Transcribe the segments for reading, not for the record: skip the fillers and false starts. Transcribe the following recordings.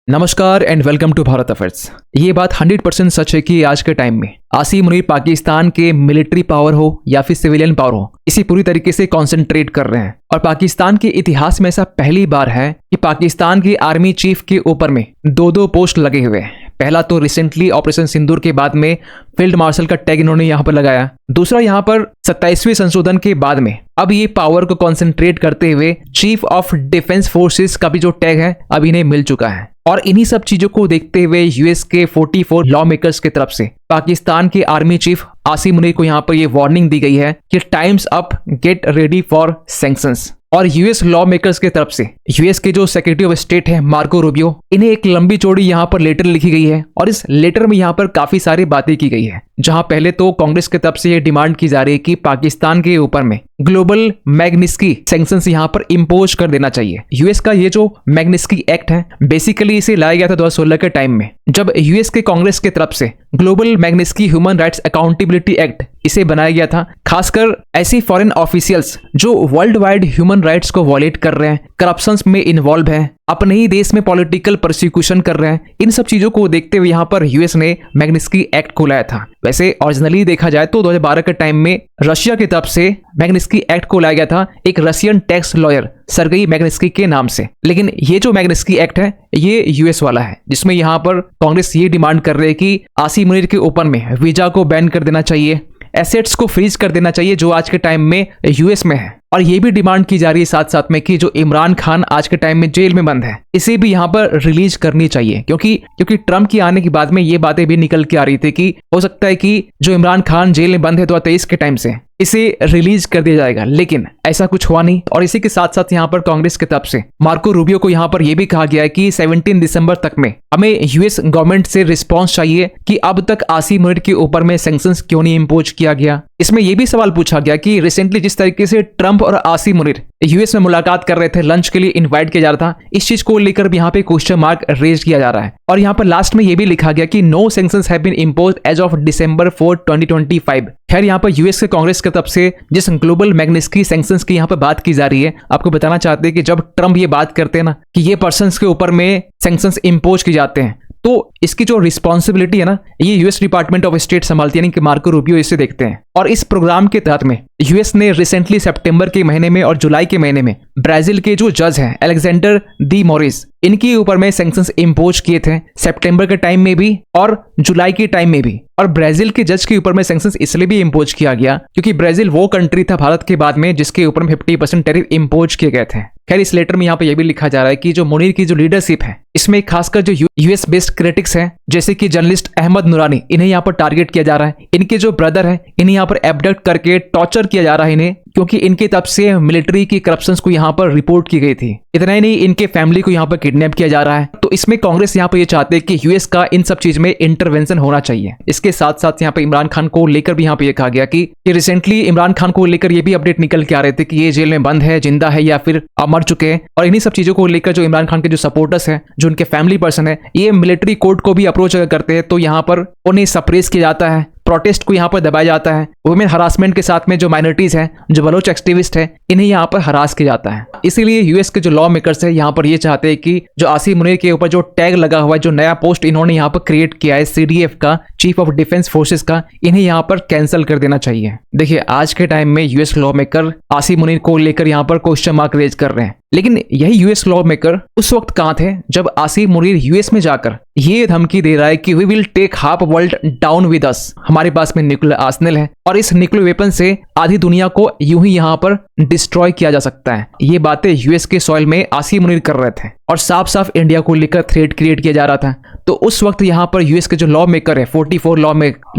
नमस्कार and welcome to Bharat affairs. ये बात 100% सच है कि आज के टाइम में आसिम मुनीर पाकिस्तान के मिलिट्री पावर हो या फिर सिविलियन पावर हो, इसी पूरी तरीके से कंसंट्रेट कर रहे हैं। और पाकिस्तान के इतिहास में ऐसा पहली बार है कि पाकिस्तान की आर्मी चीफ के ऊपर में दो पोस्ट लगे हुए हैं। पहला तो रिसेंटली ऑपरेशन सिंदूर के बाद में फील्ड मार्शल का टैग इन्होंने यहाँ पर लगाया। दूसरा यहाँ पर 27वें संशोधन के बाद में अब ये पावर को कंसंट्रेट करते हुए चीफ ऑफ डिफेंस फोर्सेस का भी जो टैग है अब इन्हें मिल चुका है। और इन्हीं सब चीजों को देखते हुए यूएस के 44 लॉ मेकर्स की तरफ से पाकिस्तान के आर्मी चीफ आसिम मुनीर को यहाँ पर ये वार्निंग दी गई है कि times up, get ready for sanctions. और यूएस लॉ मेकर्स की तरफ से यूएस के जो सेक्रेटरी ऑफ स्टेट है मार्को रूबियो, इन्हें एक लंबी चौड़ी यहाँ पर लेटर लिखी गई है। और इस लेटर में यहाँ पर काफी सारी बातें की गई है, जहां पहले तो कांग्रेस की तरफ से ये डिमांड की जा रही है कि पाकिस्तान के ऊपर में ग्लोबल मैग्निस्की सैंक्शंस यहाँ पर इंपोज कर देना चाहिए। यूएस का ये जो मैग्निस्की एक्ट है, बेसिकली इसे लाया गया था 2016 के टाइम में, जब यूएस के कांग्रेस की तरफ से global मैग्निस्की human rights accountability act इसे बनाया गया था। खासकर ऐसी फॉरेन ऑफिशियल्स जो वर्ल्ड वाइड ह्यूमन राइट्स को वॉलेट कर रहे हैं, करप्शंस में इन्वॉल्व है, अपने ही देश में पॉलिटिकल प्रोसिक्यूशन कर रहे हैं, इन सब चीजों को देखते हुए यहाँ पर यूएस ने मैग्निस्की एक्ट को लाया था। वैसे ओरिजिनली देखा जाए तो 2012 के टाइम में रशिया की तरफ से मैग्निस्की एक्ट को लाया गया था एक Russian tax lawyer Sergei Magnitsky के नाम से। लेकिन ये जो मैग्निस्की एक्ट है ये यूएस वाला है, जिसमें यहाँ पर कांग्रेस ये डिमांड कर रही है कि आसिम मुनीर के ऊपर में वीजा को बैन कर देना चाहिए, एसेट्स को फ्रीज कर देना चाहिए जो आज के टाइम में यूएस में है। और ये भी डिमांड की जा रही है साथ साथ में कि जो इमरान खान आज के टाइम में जेल में बंद है, इसे भी यहाँ पर रिलीज करनी चाहिए। क्योंकि ट्रम्प के आने के बाद में ये बातें भी निकल के आ रही थी कि हो सकता है कि जो इमरान खान जेल में बंद है 2023 के टाइम से, इसे रिलीज कर दिया जाएगा। लेकिन ऐसा कुछ हुआ नहीं। और इसी के साथ साथ यहाँ पर कांग्रेस की तरफ से मार्को रूबियो को यहाँ पर यह भी कहा गया है कि 17 दिसंबर तक में हमें यूएस गवर्नमेंट से रिस्पॉन्स चाहिए कि अब तक आसिम मुनीर के ऊपर में सैंक्शंस क्यों नहीं इंपोज किया गया। इसमें यह भी सवाल पूछा गया कि रिसेंटली जिस तरीके से ट्रम्प और आसिम मुनीर यूएस में मुलाकात कर रहे थे, लंच के लिए इनवाइट किया जा रहा था, इस चीज को लेकर भी यहाँ पे क्वेश्चन मार्क रेज किया जा रहा है। और यहाँ पर लास्ट में यह भी लिखा गया कि no sanctions have been imposed as of December 4, 2025। खैर यहाँ पर यूएस के कांग्रेस की तरफ से जिस ग्लोबल मैग्निस्की सैंक्शंस की यहाँ पर बात की जा रही है, आपको बताना चाहते हैं कि जब ट्रम्प ये बात करते हैं ना कि ये पर्सन्स के ऊपर में सैंक्शंस इंपोज किए जाते हैं, तो इसकी जो रिस्पॉन्सिबिलिटी है ना, ये यूएस डिपार्टमेंट ऑफ स्टेट संभालती है, यानी कि मार्को रूबियो इसे देखते हैं। और इस प्रोग्राम के तहत में यूएस ने रिसेंटली सितंबर के महीने में और जुलाई के महीने में ब्राजील के जो जज हैं अलेक्जेंडर डी मोरिस, इनके ऊपर में सैंक्शंस इंपोज किए थे सितंबर के टाइम में भी और जुलाई के टाइम में भी। और ब्राजील के जज के ऊपर में सैंक्शंस इसलिए भी इंपोज किया गया क्योंकि ब्राजील वो कंट्री था भारत के बाद में जिसके ऊपर में 50% टैरिफ इंपोज किए गए थे। खैर इस लेटर में यहाँ पे यह भी लिखा जा रहा है कि जो मुनीर की जो लीडरशिप है, इसमें खासकर जो यूएस बेस्ड क्रिटिक्स हैं जैसे कि जर्नलिस्ट अहमद नूरानी, इन्हें यहाँ पर टारगेट किया जा रहा है। इनके जो ब्रदर हैं इन्हें यहाँ पर एबडक्ट करके टॉर्चर किया जा रहा है इन्हें, क्योंकि इनके तरफ से मिलिट्री की करप्शंस को यहाँ पर रिपोर्ट की गई थी। इतना ही नहीं, इनके फैमिली को यहाँ पर किडनैप किया जा रहा है। तो इसमें कांग्रेस यहाँ पर ये चाहते हैं कि यूएस का इन सब चीज में इंटरवेंशन होना चाहिए। इसके साथ साथ यहाँ पे इमरान खान को लेकर भी यहाँ पे ये कहा गया कि रिसेंटली इमरान खान को लेकर ये भी अपडेट निकल के आ रहे थे कि ये जेल में बंद है, जिंदा है या फिर मर चुके हैं। और इन्हीं सब चीजों को लेकर जो इमरान खान के जो सपोर्टर्स हैं, जो उनके फैमिली पर्सन है, ये मिलिट्री कोर्ट को भी अप्रोच करते हैं तो यहाँ पर उन्हें सप्रेस किया जाता है, प्रोटेस्ट को यहाँ पर दबाया जाता है। वुमेन हरासमेंट के साथ में जो माइनॉरिटीज हैं, जो बलोच एक्टिविस्ट है, इन्हें यहाँ पर हरास किया जाता है। इसीलिए यूएस के जो लॉ मेकर्स है यहाँ पर ये चाहते हैं कि जो आसिम मुनीर के ऊपर जो टैग लगा हुआ है, जो नया पोस्ट इन्होंने यहाँ पर क्रिएट किया है सीडीएफ का, चीफ ऑफ डिफेंस फोर्सेस का, इन्हें यहाँ पर कैंसिल कर देना चाहिए। देखिए आज के टाइम में US law maker Asim Munir को लेकर यहाँ पर क्वेश्चन मार्क रेज कर रहे हैं। लेकिन यही यूएस लॉ मेकर उस वक्त कहाँ थे जब आसिम मुनीर यूएस में जाकर ये धमकी दे रहा है कि we will take half world down with us. हमारे पास में न्यूक्लियर आर्सेनल है और इस न्यूक्लियर वेपन से आधी दुनिया को यूं ही यहाँ पर डिस्ट्रॉय किया जा सकता है। ये बातें यूएस के सॉइल में आसिम मुनीर कर रहे थे और साफ साफ इंडिया को लेकर थ्रेट क्रिएट किया जा रहा था। तो उस वक्त यहाँ पर यूएस के जो लॉ मेकर है, 44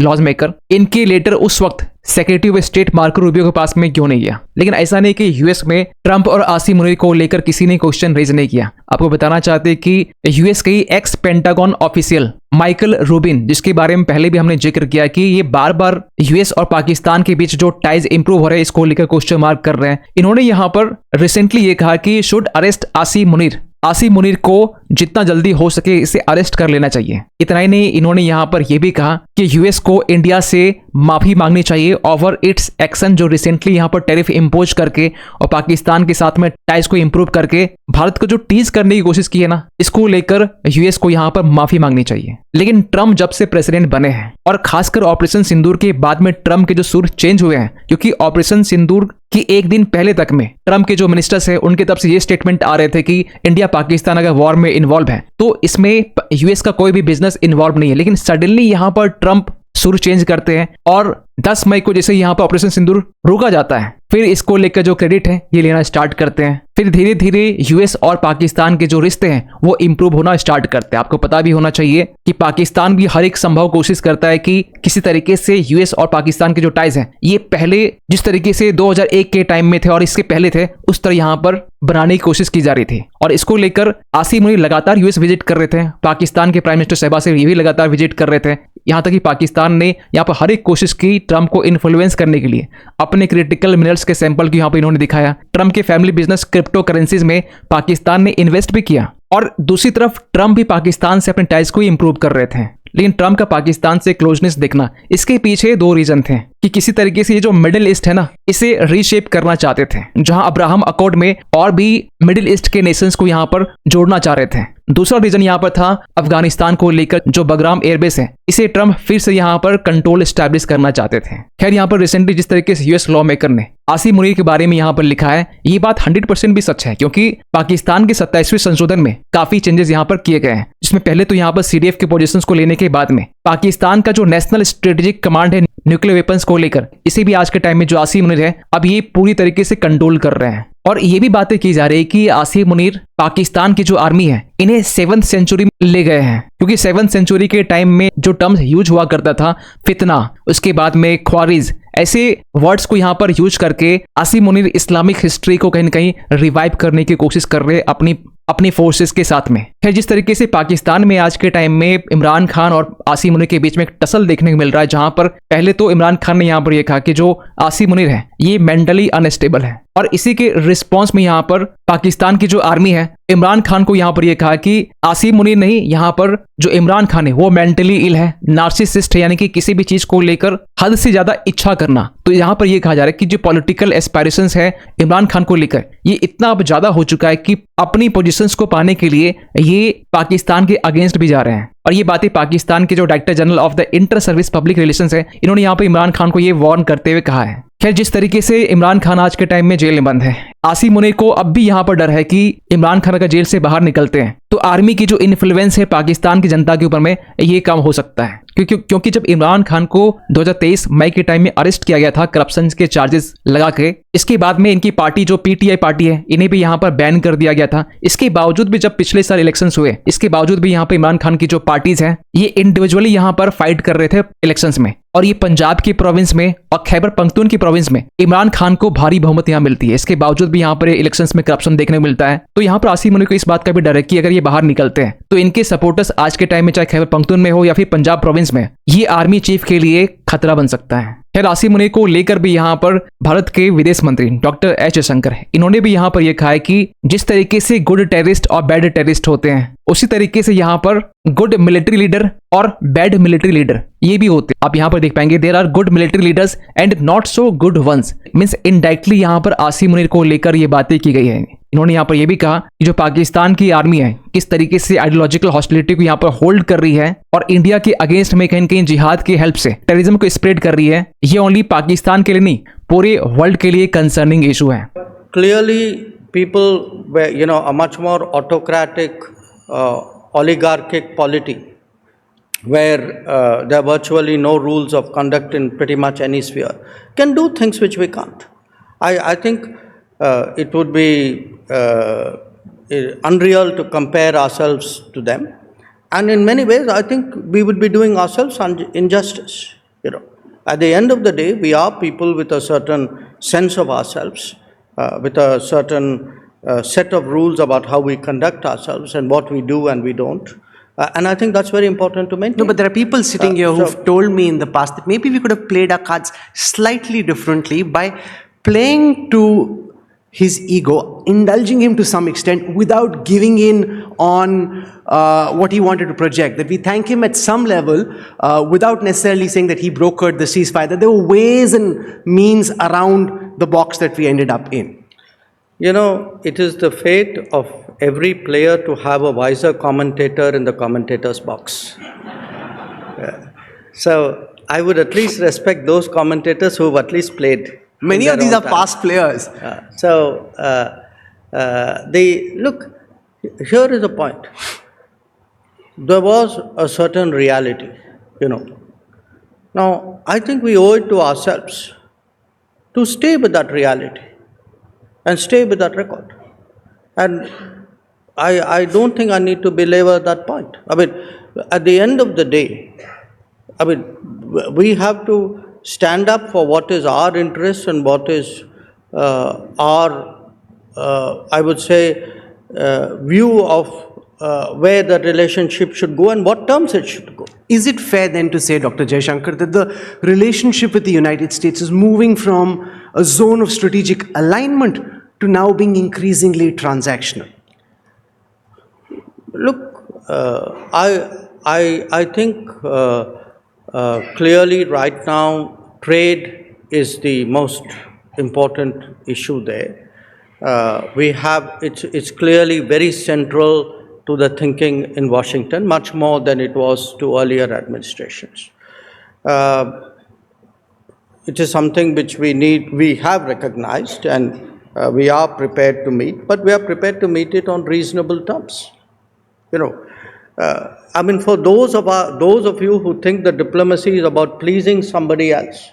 लॉज मेकर, इनके लेटर उस वक्त secretary of state Marco Rubio के पास में क्यों नहीं गया। लेकिन ऐसा नहीं कि यूएस में ट्रम्प और आसिम मुनीर को लेकर किसी ने क्वेश्चन रेज नहीं किया। आपको बताना चाहते हैं कि यूएस के x pentagon official Michael Rubin, जिसके बारे में पहले भी हमने जिक्र किया कि ये बार बार यूएस और पाकिस्तान के बीच जो टाइज इंप्रूव हो रहे हैं इसको लेकर क्वेश्चन मार्क कर रहे हैं। इन्होंने यहाँ पर रिसेंटली ये कहा कि शुड अरेस्ट आसिम मुनीर को जितना जल्दी हो सके इसे अरेस्ट कर लेना चाहिए। इतना ही नहीं, इन्होंने यहाँ पर यह भी कहा कि यूएस को इंडिया से माफी मांगनी चाहिए ओवर इट्स एक्शन, जो रिसेंटली यहाँ पर टैरिफ इम्पोज करके और पाकिस्तान के साथ में टाइज को इंप्रूव करके भारत को जो टीज करने की कोशिश की है ना, इसको लेकर यूएस को यहाँ पर माफी मांगनी चाहिए। लेकिन ट्रम्प जब से प्रेसिडेंट बने हैं और खासकर ऑपरेशन सिंदूर के बाद में ट्रम्प के जो सुर चेंज हुए हैं, क्योंकि ऑपरेशन सिंदूर कि एक दिन पहले तक में ट्रम्प के जो मिनिस्टर्स है उनके तरफ से ये स्टेटमेंट आ रहे थे कि इंडिया पाकिस्तान अगर वॉर में इन्वॉल्व है तो इसमें यूएस का कोई भी बिजनेस इन्वॉल्व नहीं है। लेकिन सडनली यहाँ पर ट्रम्प सुर चेंज करते हैं और 10 मई को जैसे यहाँ पर ऑपरेशन सिंदूर रोका जाता है, फिर इसको लेकर जो क्रेडिट है ये लेना स्टार्ट करते हैं। फिर धीरे धीरे यूएस और पाकिस्तान के जो रिश्ते हैं वो इंप्रूव होना स्टार्ट करते हैं। आपको पता भी होना चाहिए कि पाकिस्तान भी हर एक संभव कोशिश करता है कि किसी तरीके से यूएस और पाकिस्तान के जो टाइज हैं ये पहले जिस तरीके से 2001 के टाइम में थे और इसके पहले थे उस तरह यहाँ पर बनाने की कोशिश की जा रही थी। और इसको लेकर आसिम मुनीर लगातार यूएस विजिट कर रहे थे, पाकिस्तान के प्राइम मिनिस्टर शहबाज शरीफ ये भी लगातार विजिट कर रहे थे, यहाँ तक कि पाकिस्तान ने यहाँ पर हर एक कोशिश की ट्रम्प को इन्फ्लुएंस करने के लिए। अपने क्रिटिकल मिनरल्स के सैंपल को यहाँ पर इन्होंने दिखाया। ट्रम्प के फैमिली बिजनेस क्रिप्टो करेंसीज में पाकिस्तान ने इन्वेस्ट भी किया और दूसरी तरफ ट्रम्प भी पाकिस्तान से अपने टाइज को इंप्रूव कर रहे थे। लेकिन ट्रम्प का पाकिस्तान से क्लोजनेस देखना, इसके पीछे दो रीजन थे कि किसी तरीके से ये जो मिडिल ईस्ट है ना इसे रीशेप करना चाहते थे, जहां अब्राहम अकॉर्ड में और भी मिडिल ईस्ट के नेशंस को यहां पर जोड़ना चाह रहे थे। दूसरा रीजन यहां पर था अफगानिस्तान को लेकर जो बगराम एयरबेस है इसे ट्रम्प फिर से यहां पर कंट्रोल एस्टैब्लिश करना चाहते थे। खैर यहां पर रिसेंटली जिस तरीके से यूएस लॉ मेकर ने आसिम मुनीर के बारे में यहां पर लिखा है ये बात 100% भी सच है, क्योंकि पाकिस्तान के 27वें संशोधन में काफी चेंजेस यहां पर किए गए हैं, जिसमें पहले तो यहां पर सीडीएफ के पोजीशंस को लेने के बाद में पाकिस्तान का जो नेशनल स्ट्रेटेजिक कमांड है न्यूक्लियर वेपन्स को लेकर इसे भी आज के टाइम में जो आसिम मुनीर है अब ये पूरी तरीके से कंट्रोल कर रहे हैं। और ये भी बातें की जा रही है कि आसिम मुनीर पाकिस्तान की जो आर्मी है इन्हें 7th सेंचुरी में ले गए हैं, क्योंकि 7th सेंचुरी के टाइम में जो टर्म्स यूज हुआ करता था फितना, उसके बाद में ख्वारिज, ऐसे वर्ड्स को यहाँ पर यूज करके आसिम मुनीर इस्लामिक हिस्ट्री को कहीं न कहीं रिवाइव करने की कोशिश कर रहे अपनी फोर्सेस के साथ में। खैर जिस तरीके से पाकिस्तान में आज के टाइम में इमरान खान और आसिम मुनीर के बीच में एक टसल देखने को मिल रहा है, जहां पर पहले तो इमरान खान ने यहां पर यह कहा कि जो आसिम मुनीर है ये मेंटली अनस्टेबल है, और इसी के रिस्पॉन्स में यहां पर पाकिस्तान की जो आर्मी है इमरान खान को यहां पर यह कहा कि आसिम मुनीर नहीं, यहां पर जो इमरान खान है वो मेंटली इल है, नार्सिसिस्ट है, यानी कि किसी भी चीज को लेकर हद से ज्यादा इच्छा करना। तो यहां पर यह कहा जा रहा है कि जो पॉलिटिकल एस्पायरेशंस है इमरान खान को लेकर ये इतना अब ज्यादा हो चुका है कि अपनी पोजीशंस को पाने के लिए ये पाकिस्तान के अगेंस्ट भी जा रहे हैं। और ये बातें पाकिस्तान के जो director general of the inter service public relations है इन्होंने यहाँ पे इमरान खान को ये वार्न करते हुए कहा है। खैर जिस तरीके से इमरान खान आज के टाइम में जेल में बंद है, आसिम मुनीर को अब भी यहाँ पर डर है कि इमरान खान अगर जेल से बाहर निकलते हैं तो आर्मी की जो इन्फ्लुएंस है पाकिस्तान की जनता के ऊपर में ये कम हो सकता है, क्योंकि जब इमरान खान को 2023 मई के टाइम में अरेस्ट किया गया था करप्शन के चार्जेस लगा के, इसके बाद में इनकी पार्टी जो पीटीआई पार्टी है इन्हें भी यहाँ पर बैन कर दिया गया था। इसके बावजूद भी जब पिछले साल इलेक्शंस हुए इसके बावजूद भी यहाँ पर इमरान खान की जो पार्टीज हैं ये इंडिविजुअली यहाँ पर फाइट कर रहे थे इलेक्शंस में, और ये पंजाब की प्रोविंस में और खैबर पख्तून की प्रोविंस में इमरान खान को भारी बहुमत यहाँ मिलती है। इसके बावजूद भी यहाँ पर इलेक्शंस में करप्शन देखने को मिलता है। तो यहाँ पर आसिम मुनीर को इस बात का भी डर है कि अगर ये बाहर निकलते हैं तो इनके सपोर्टर्स आज के टाइम में चाहे खैबर पख्तून में हो या फिर पंजाब प्रोविंस में ये आर्मी चीफ के लिए खतरा बन सकता है। खैर आसिम मुनीर को लेकर भी यहाँ पर भारत के विदेश मंत्री डॉक्टर एस जयशंकर इन्होंने भी यहाँ पर यह कहा है कि जिस तरीके से गुड टेररिस्ट और बैड टेररिस्ट होते हैं उसी तरीके से यहाँ पर गुड मिलिट्री लीडर और बैड मिलिट्री लीडर ये भी होते हैं। आप यहाँ पर देख पाएंगे there are good military leaders and not so good ones, means indirectly यहाँ पर आसिम मुनीर को लेकर ये बातें की गई है। इन्होंने यहाँ पर यह भी कहा कि जो पाकिस्तान की आर्मी है किस तरीके से आइडियोलॉजिकल हॉस्टिलिटी को यहाँ पर होल्ड कर रही है और इंडिया के अगेंस्ट में कहीं कहीं जिहाद की हेल्प से टेररिज्म को स्प्रेड कर रही है, ये ओनली पाकिस्तान के लिए नहीं पूरे वर्ल्ड के लिए कंसर्निंग इशू है। Clearly people were a much more autocratic oligarchic polity where there are virtually no rules of conduct in pretty much any sphere can do things which we can't. I think it would be unreal to compare ourselves to them, and in many ways I think we would be doing ourselves injustice. At the end of the day we are people with a certain sense of ourselves, with a certain set of rules about how we conduct ourselves and what we do and we don't. And I think that's very important to maintain. No, but there are people sitting here who've told me in the past that maybe we could have played our cards slightly differently by playing to his ego, indulging him to some extent without giving in on what he wanted to project. That we thank him at some level without necessarily saying that he brokered the ceasefire, that there were ways and means around the box that we ended up in. You know, it is the fate of every player to have a wiser commentator in the commentator's box. Yeah. So I would at least respect those commentators who have at least played. Many in of their these own are time. past players. Look, here is a point. There was a certain reality, you know. Now, I think we owe it to ourselves to stay with that reality and stay with that record. And I don't think I need to belabor that point. I mean, at the end of the day, I mean, we have to stand up for what is our interest and what is I would say, view of where the relationship should go and what terms it should go. Is it fair then to say, Dr. Jaishankar, that the relationship with the United States is moving from a zone of strategic alignment to now being increasingly transactional? Look, I think clearly right now trade is the most important issue there. It's clearly very central to the thinking in Washington, much more than it was to earlier administrations. It is something which we have recognized, and we are prepared to meet, but we are prepared to meet it on reasonable terms. You know, I mean, for those of you who think that diplomacy is about pleasing somebody else,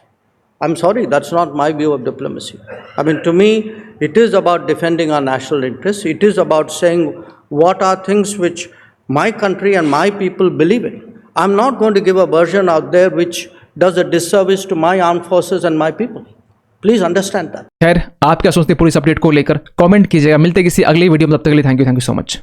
I'm sorry, that's not my view of diplomacy. I mean, to me, it is about defending our national interests. It is about saying what are things which my country and my people believe in. I'm not going to give a version out there which does a disservice to my armed forces and my people. Please understand that. खैर, आप क्या सोचते हैं पूरी इस update को लेकर? Comment कीजिएगा। मिलते हैं किसी अगली वीडियो में, तब तक के लिए थैंक यू सो मच।